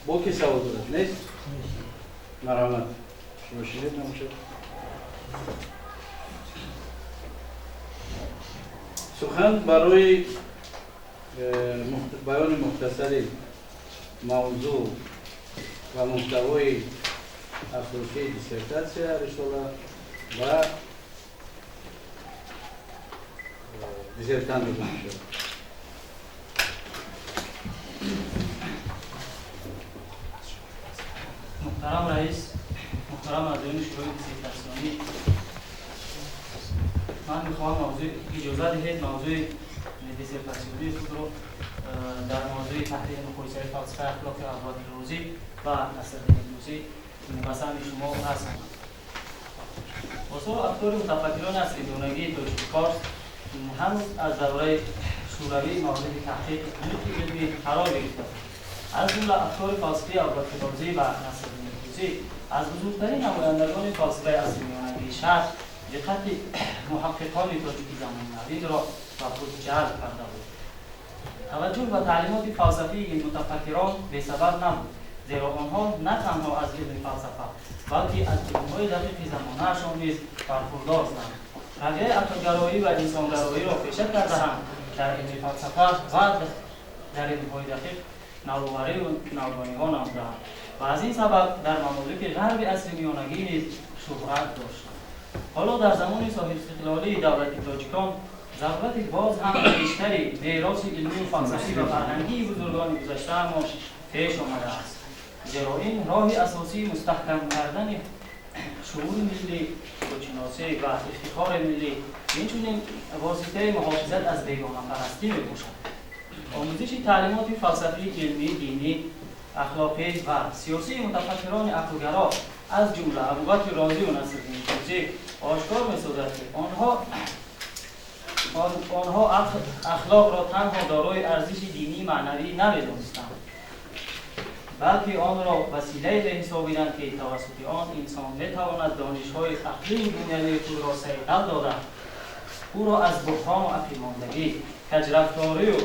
با کی سواد دارد نیست؟ مرحمت شما شنید نمیشه سخن برای بیان مختصری موضوع و محتوای اخلاقی دیسرتاسیا رساله و دیسرتان رو میشه. محترم رئیس، محترم عزیزان شورای دیسرتاسیونی، من میخوام اجازه دهید موضوع دیسرتاسیونی خود رو در موضوع تحلیل مقایسه فلسفه اخلاق افراد روزی و نصرالدین طوسی مقسم شما هستم. واسه افکار متفکران عصر دونگی توشیکار هنوز از دوره شوروی مورد تحقیق علمی قرار گرفته. از جمله افکار فلسفی افراد روزی و نصرالدین طوسی از بزرگترین نمایندگان فلسفه عصر دونگی شهر دقت محققان تاجیکی زمان نوید را به خود جلب کرده بود. توجه به تعلیمات فلسفی این متفکران بی‌سبب نبود، زیرا آنها نه تنها از علم فلسفه بلکه از علم‌های دقیق زمانه‌شان نیز برخوردار بودند. رویه عقل‌گرایی و انسان‌گرایی را پیشه کرده‌اند در علم فلسفه و در علم‌های دقیق نوآوری و نوگانی‌ها نموده‌اند و از این سبب در ممالک غرب عصر میانگی نیز شهرت داشتند. حالا در زمان صاحب استقلالی دولت تاجیکان ضرورت باز هم بیشتری میراث علمی و فلسفی و فرهنگی بزرگان گذشته ما پیش آمده است، زیرا این راه اساسی مستحکم کردن شعور ملی، خودشناسی و افتخار ملی اینچنین واسطه محافظت از بیگانه پرستی میباشد. آموزش تعلیمات فلسفی، علمی، دینی، اخلاقی و سیاسی متفکران عقل‌گرا از جمله ابوبکر رازی و نصرالدین طوسی آشکار می‌سازد که آنها اخلاق را تنها دارای ارزش دینی معنوی نمی‌دانستند، بلکه آن را وسیله‌ای بحسابیدند که توسط آن انسان می‌تواند دانش‌های عقلی دنیوی خود را صیقل داده، او را از بحران و عقیماندگی، کجرفتاری و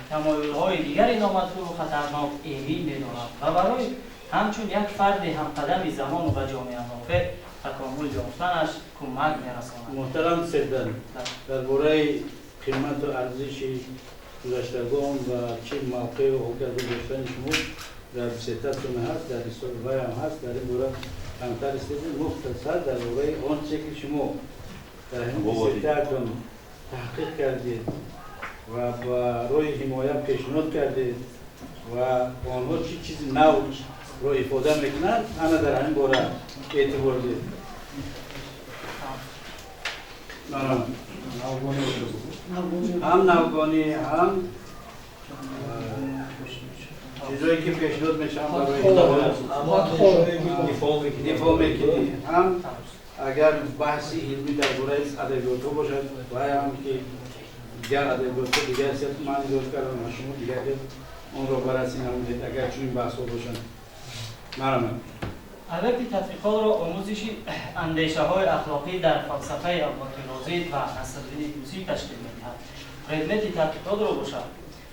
تمایل‌های دیگری نامطلوب و خطرناک ایمن می‌داند و برای همچون یک فرد همقدم زمان و جامعه نافع تکامل یافتنش کمک می‌رساند. محترم سیدن درباره قیمت و ارزش گذشتگان و چه موقع و حکم داشتن شما در سیاستتون هست، در استفاده هم هست، در این دوره کمتر استفاده مختصر درباره آنچه که شما در این سیاستتون تحقیق کردید و با روی حمایت پیشنهاد کردید و آنها چه چیزی نو رو افاده میکنند همه در این باره اعتبار دید. هم نوگانی هم چیزایی که پیشنهاد میشن برای دفاع میکنی، هم اگر بحثی علمی درباره ادبیات باشد و هم که دیگر ادبیات دیگر سیاست معنی داشت کردن و شما دیگر اون رو بررسی نمودید اگر چنین بحث ها باشند. مرحبا. البته تحقیقات را آموزش اندیشه‌های اخلاقی در فلسفه ابوبکر رازی و نصرالدین طوسی تشکیل می‌دهد. قدمت تحقیقات را باشد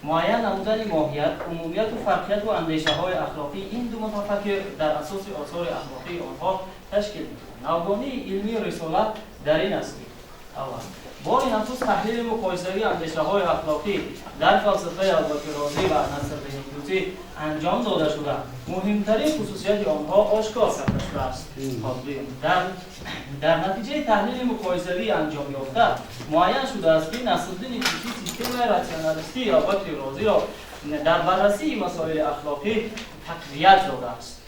معین نمودن ماهیت، عمومیت و فرقیت و اندیشه‌های اخلاقی این دو متفکر در اساس آثار اخلاقی آنها تشکیل می‌دهند. نوگانی علمی رسالت در این است که اول با این اساس تحلیل مقایسه‌ای اندیشه‌های اخلاقی در فلسفه ابوبکر رازی و نصرالدین طوسی انجام داده شده، مهمترین خصوصیت آنها آشکار کرده شده است. در نتیجه تحلیل مقایسه‌ای انجام یافته معین شده است که نصرالدین طوسی سیستم راسیونالیستی ابوبکر رازی را در بررسی مسائل اخلاقی تقویت داده است.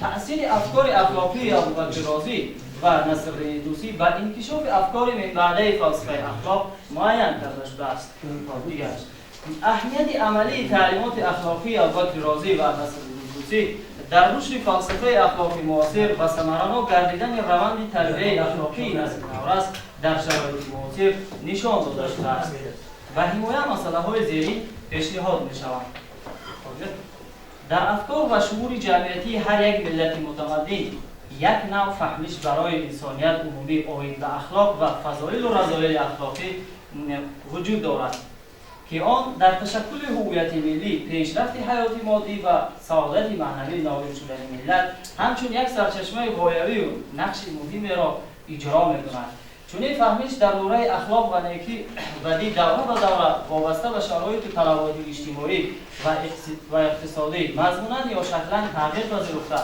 تأثیر افکار اخلاقی ابوبکر رازی و نصرالدین طوسی و انکشاف افکار من بعده فلسفه اخلاق معین کرده شده است. دیگر اهمیت عملی تعلیمات اخلاقی ابوبکر رازی و نصرالدین طوسی در رشد فلسفه اخلاقی معاصر و ثمره‌ناک گردیدن روند تربیت اخلاقی نسل نورس در شرایط معاصر نشان داده شده است و حمایت مسئله‌های زیرین پیشنهاد می‌شوند. در افکار و شعور جمعیتی هر یک ملت متمدن یک نوع فهمش برای انسانیت عمومی آید به اخلاق و فضایل و رذایل اخلاقی وجود دارد. که آن در تشکل هویت ملی، پیشرفت حیاتی مادی و سعادت معنوی نایل شدن ملت همچون یک سرچشمه غایوی و نقش مهمی را اجرا می‌کند. چنین فهمیش در دوره اخلاق و نیکی و دی دوره به دوره وابسته به شرایط طلبات اجتماعی و اقتصادی مضمونا یا شکلا تغییر پذیرفته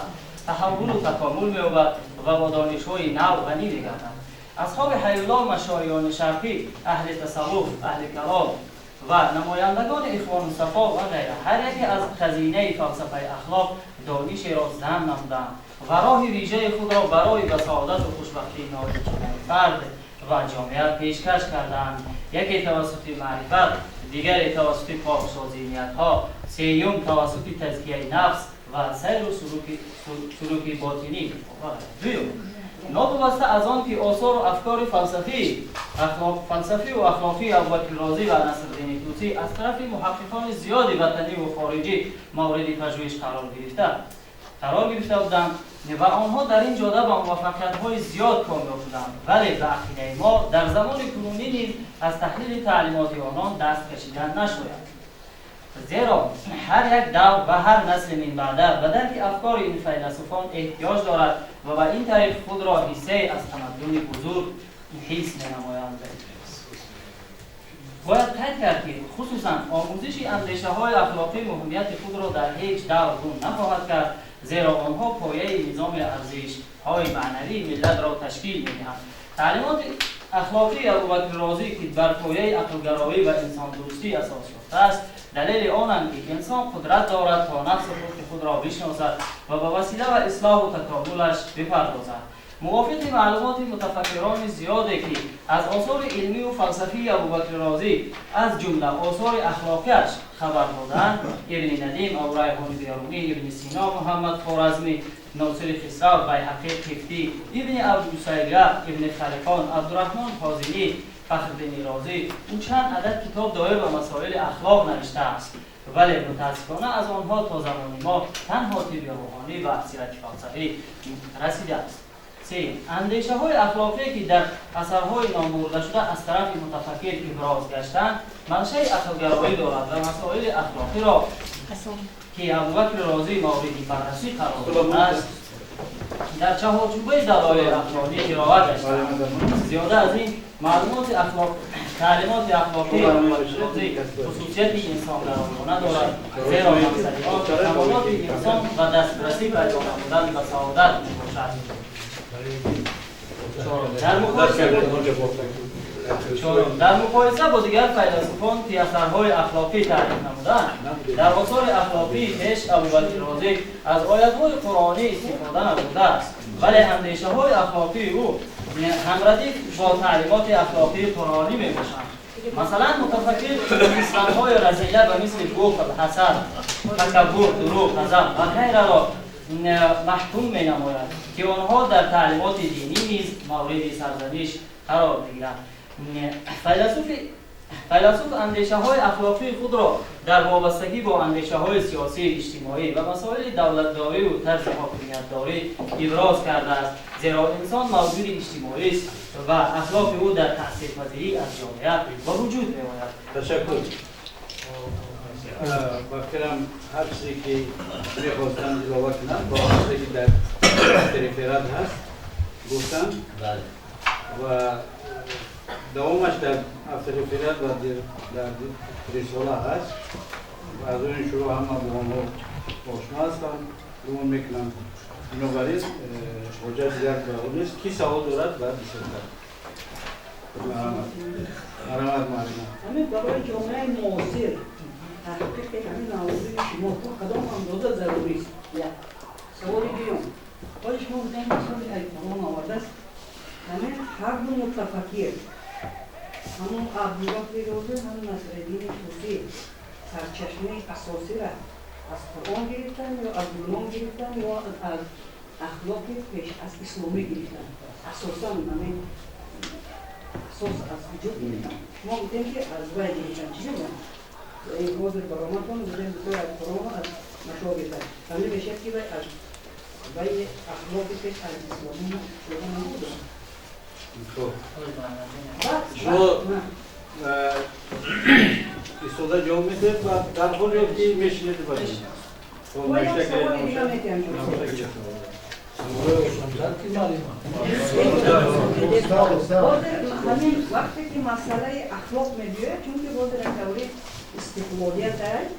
تحول و تکامل می‌یابد و با دانش‌های نو غنی می‌گردد. اصحاب حیالله مشایخ شرقی، اهل تصوف، اهل کلام و نمایندگان اخوان صفا و غیره هر یک از خزینه فلسفه اخلاق دانشی را زن نمودند و راه ویژه خود را برای به سعادت و خوشبختی نایل شدن فرد و جامعه پیشکش کردند. یکی توسط معرفت، دیگری توسط پاکسازی نیت‌ها، سوم توسط تزکیه نفس و سیر و سلوک باطنی. نابسته از آن که آثار و افکار فلسفی و اخلاقی ابوبکر رازی و نصرالدین طوسی از طرف محققان زیادی وطنی و خارجی مورد پژوهش قرار گرفته بودند و آنها در این جاده با موفقیت‌های زیاد کامیاب شدند، ولی به عقیده ما در زمان کنونی نیز از تحلیل تعلیمات آنان دست کشیدن نشاید، زیرا هر یک دور و هر نسل من بعده به درک افکار این فیلسوفان احتیاج دارد و به این طریق خود را حصه از تمدن بزرگ حس می‌نمایند. باید قید کرد که خصوصا آموزش اندیشه‌های اخلاقی مهمیت خود را در هیچ دور گم نخواهد کرد، زیرا آنها پایه نظام ارزش‌های معنوی ملت را تشکیل می‌دهند. تعلیمات اخلاقی ابوبکر رازی که بر پایه عقلگرایی و انسان دوستی اساس یافته است، دلیل آنند که انسان قدرت دارد تا نفس خود را بشناسد و به وسیله و اصلاح و تکاملش بپردازد. موافق معلومات متفکران زیاده که از آثار علمی و فلسفی ابوبکر رازی از جمله آثار اخلاقیش خبر دادند، ابن ندیم، ابوریحان بیرونی، ابن سینا، محمد خوارزمی، ناصر خسرو، بیهقی قفطی، ابن عبدالسیریه، ابن خلقان، عبدالرحمن حازمی، فخرالدین رازی او چند عدد کتاب دایر به مسائل اخلاق نوشته است، ولی متاسفانه از آنها تا زمان ما تنها طب روحانی و سیرت فلسفی رسیده است. اندیشه های اخلاقی که در اثرهای نامبرده شده از طرف متفکر ابراز گشتند منشأ عقلگرایی دارد و مسائل اخلاقی را که ابوبکر رازی مورد بررسی قرار داده است در چهارچوبه دلایل اخلاقی قرائت گشتند. زیاده از این تعلیمات اخلاقی ابوبکر رازی خصوصیت انسانگرایانه دارد، زیرا مقصد آن کمالات انسان و دسترسی به جان نمودن و سعادت میباشد. در مقایسه با دیگر فیلسوفان که اثرهای اخلاقی تعریف نمودند، در آثار اخلاقی پیش ابوبکر رازی از آیات‌های قرآنی استفاده نموده است، ولی اندیشه‌های اخلاقی او همردیف با تعلیمات اخلاقی قرآنی میباشند. مثلا متفکر اسلام‌های رذیله و مثل بخل، حسد، تکبر، دروغ، غضب و غیره را محکوم می نماید که آنها در تعلیمات دینی نیز مورد سرزنش قرار می‌گیرند. فیلسوف اندیشه های اخلاقی خود را در وابستگی با اندیشه های سیاسی اجتماعی و مسائل دولتداری و طرز حاکمیت‌داری ابراز کرده است، زیرا انسان موجود اجتماعی است و اخلاق او در تاثیرپذیری از جامعه به وجود می‌آید. تشکر. بکرم هر چیزی که می‌خواستم اضافه کنم با چیزی که در ریفرات هست گفتم و دوامش در ریفرات و در رساله هست و از اون شروع همه با ما آشنا هستم دوام میکنم. بنابراین حجت دیگر به نیست. کی سوال دارد بعد بسیار مرحمت معلومه. همین برای جامعه معاصر تحقیق همین موضوع شما کدام اندازه ضروری است؟ سوالی بیام باید شما بودن مثال ای قرآن آورده است همین هر دو متفکر همون ابوبکر رازی همون نصرالدین طوسی سرچشمه اساسی را از قرآن گرفتن یا از علوم گرفتن یا از اخلاق پیش از اسلامی گرفتن. اساسا همین اساس از وجود گرفتن. شما بودن که از وای گرفتن چی بودن؟ این حاضر برآمد کنم بودن بطور از قرآن از مشروع گرفتن. همین میشه که از وای اخلاقی پیش از اسلامی شدن نبودن. شما ایستاده جواب میده و در حال که میشینید باشید. باید سوال دیگه میتونم همین وقتی که مسئله اخلاق میگه چون که بود در دوره استقلالیت دارد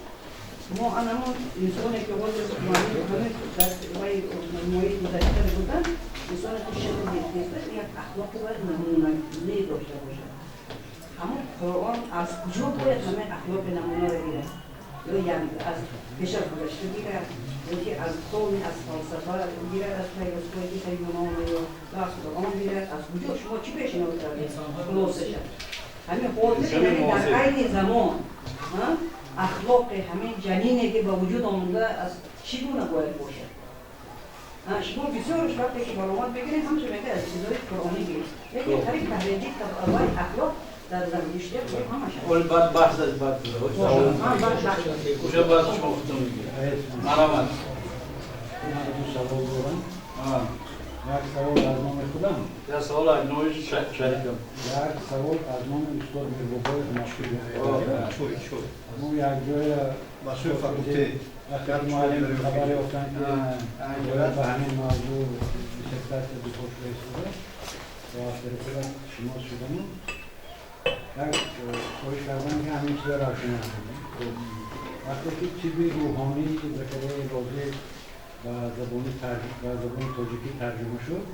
ما انمون انسانی که بود همین مجموعی گذشته بودن انسانی که شکل دیسته یک اخلاقی باید نمونه داشته باشه اما قرآن از کجا باید همین اخلاق نمونه رو گیره یا یعنی از بشر گذشته گیره یکی از قومی از فلسفه گیره از پیروزگویی که یونان و از قرآن گیره از کجا شما چی پیشنهاد کردید خلاصش همین حاضر یعنی در عین زمان اخلاق همین جنینی که به وجود آمده از چگونه باید باشه شما بسیارش وقتی که معلومات بگیرید همچه میگه از چیزهای قرآنی گیرید لیکن طریق تحریجی اول اخلاق در زمینشته همشه اول بعد بحث از بعد کجا بعد شما خودتون میگیرید مرامت یک سوال از نام خودم یک سوال از نام شریکم یک سوال از نام استاد میربابای مشکل مو یک جای مسئول فاکولته اخیر معلم خبر یافتن که باید به همین موضوع شرکت بخوش رسیده و از طرف شما شدم یک خواهش کردن که همین چیزا را شما کنیم وقتی که چیزی روحانی ذکره رازی و زبان تاجیکی ترجمه شد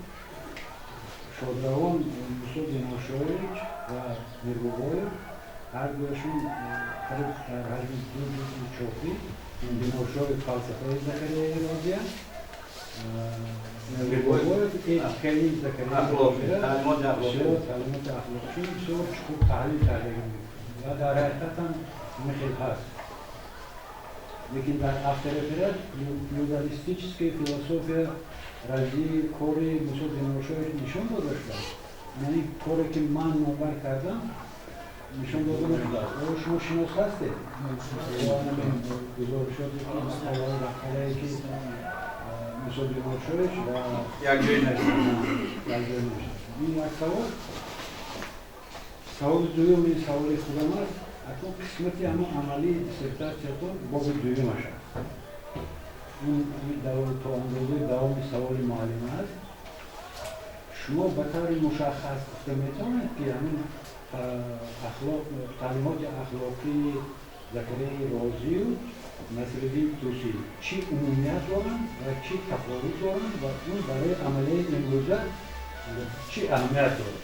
شادروان موسیو دیناشویچ و میربابایف هر دوشون در حجم دو چوبی دیناشویچ فلسفه ذکره رازیه میربابایف خیلی ذکره تعلیمات اخلاقی بسیار خوب تحلیل کرده و در حقیقت هم خیلی هست لیکن در افترفرد پلورalistické filozofia رازی کاری موسیو دیناشویچ نشون داشته یعنی کاری که من نوبر کردم نشون داده نشده شما شناس هستید گزارشاتی که مقاله‌ای که موسیو دیناشویچ و یک جایی نشده این یک سوال دوم این سوال خودم است اکنون قسمتی همه عملی دیسرتاسیاتون باب دوم شد این تا اندازه دوام سوال معلم است شما به طور مشخص گفته میتونید که همین تعلیمات اخلاقی ذکره رازی و نصرالدین توسی چی عمومیت دارن و چی تفاوت دارن و اون برای عملیه امروزه چی اهمیت دارد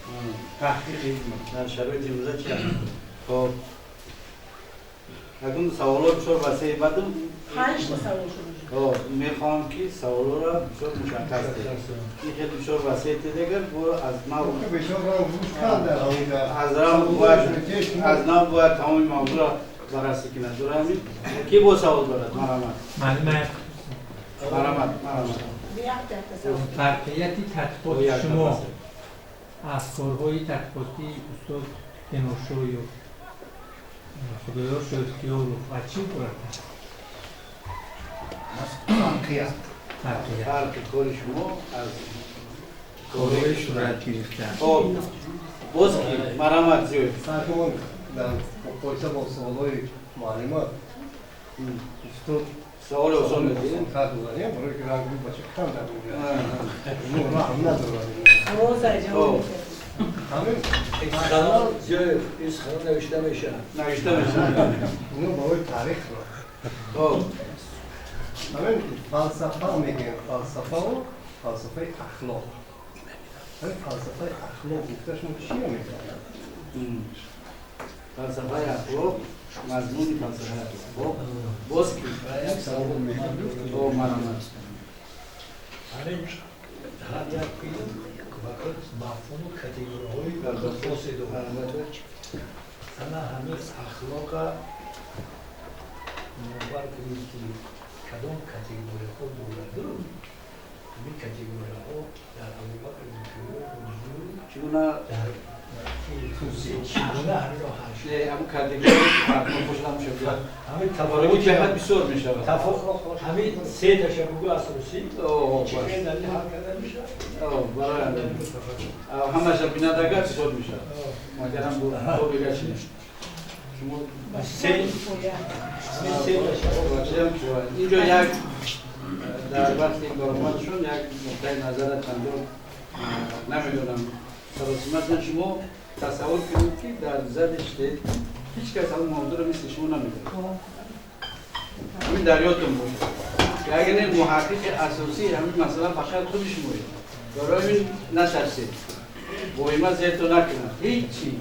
تحقیق در شرایط امروزه چی اهمیت دارد اگه سوالات بسیار وسیع بدم 5 تا سوال شده میخوام که سوالا را بسیار مشخص کنید این خیلی بسیار وسیع دیگر برو از نو باید تمام موضوع را بررسی کنند درست کی با سوال دارد معلومه فرقیتی تحقیقات شما از کارهای تحقیقاتی استاد دیناشوی و خدایار شوستیار و چی برد؟ فرق کار شما از کارهای صورت گرفتن باز که مرامت زیاد فرقمون در مقایسه با سوالای معلمات استاد سوال اصلا میدید؟ خط بزنیم برای که رنگ بود بچه کم در اونجا اون را هم ندارد همین خلال جای این خلال نوشته میشه اونو برای تاریخ را همین فلسفه میگیم فلسفه و فلسفه اخلاق همین فلسفه اخلاق گفتش ما چی رو میکنیم؟ فلسفه اخلاق مضمون فلسفه اخلاق باز که مرامت همین هر یک فیلم وقت مفهوم و کاتگوری‌های خاصی دارد اما همین اخلاق نوبر کنید که کدام کاتگوری خود دارد همین کاتگوری ها در ابوبکر حضور چگونه در توصیه چگونه همین رو حل شد ابو کاتگوری فرمان خوشم شد همین تفاوت جهت تفاوت بسیار میشه همین سه تشابه اساسی چگونه در حل کردن میشه برای همه شب بینندگان بسیار میشه مگر هم دو بگشیم شما سه تشابه اینجا یک در وقتی برآمدشون یک نقطه نظر چندان نمیدونم مثلا شما تصور کنید که در زدش هیچ کس همون موضوع رو مثل شما نمیدونه همین در یادتون باشه که اگر این محقق اساسی همین مثلا فقط خود شمایید برای این نترسید مهمه زیرتون نکنید هیچی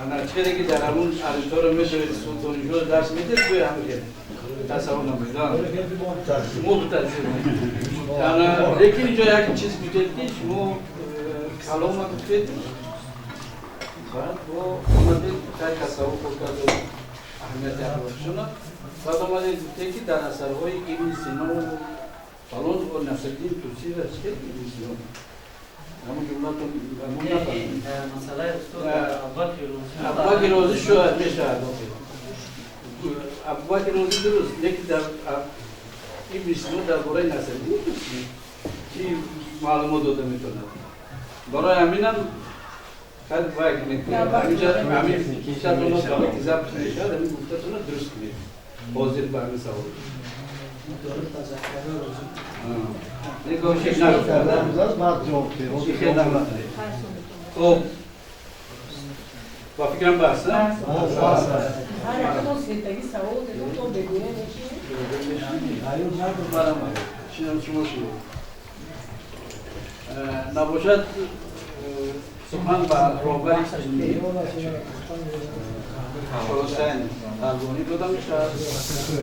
انا چیزی که در همون علیطور رو میشه سلطانی شده درس میده توی همون که تصور نمیدان مبتزیر لیکن اینجا یک چیز میگید که شما کلام رو بکنید بعد با آمدید در تصور خود کرد و اهمیت احوالشون بعد آمدید گفته که در اثرهای ابن سینا و فلان و نصرالدین توسی را چید ابن سینا همون جملاتون همون نفرمید مسئله استاد ابوبکر رازی شاید میشه ابوبکر رازی درست لیکن در ابن سینا در برای نصرالدین توسی چی معلومات داده میتونه برای همینم خیلی باید کنید همین شاید اونا کامل که ضبط نشد همین گفتتون رو درست کنید حاضر به همین سوال نگاه شکل نگفتن خب با فکرم بحث نه؟ هر اون سیتگی سوال تو بگویی چینم شما شروع نباشد سخن با رهبر علمی خلاصین البانی داده میشه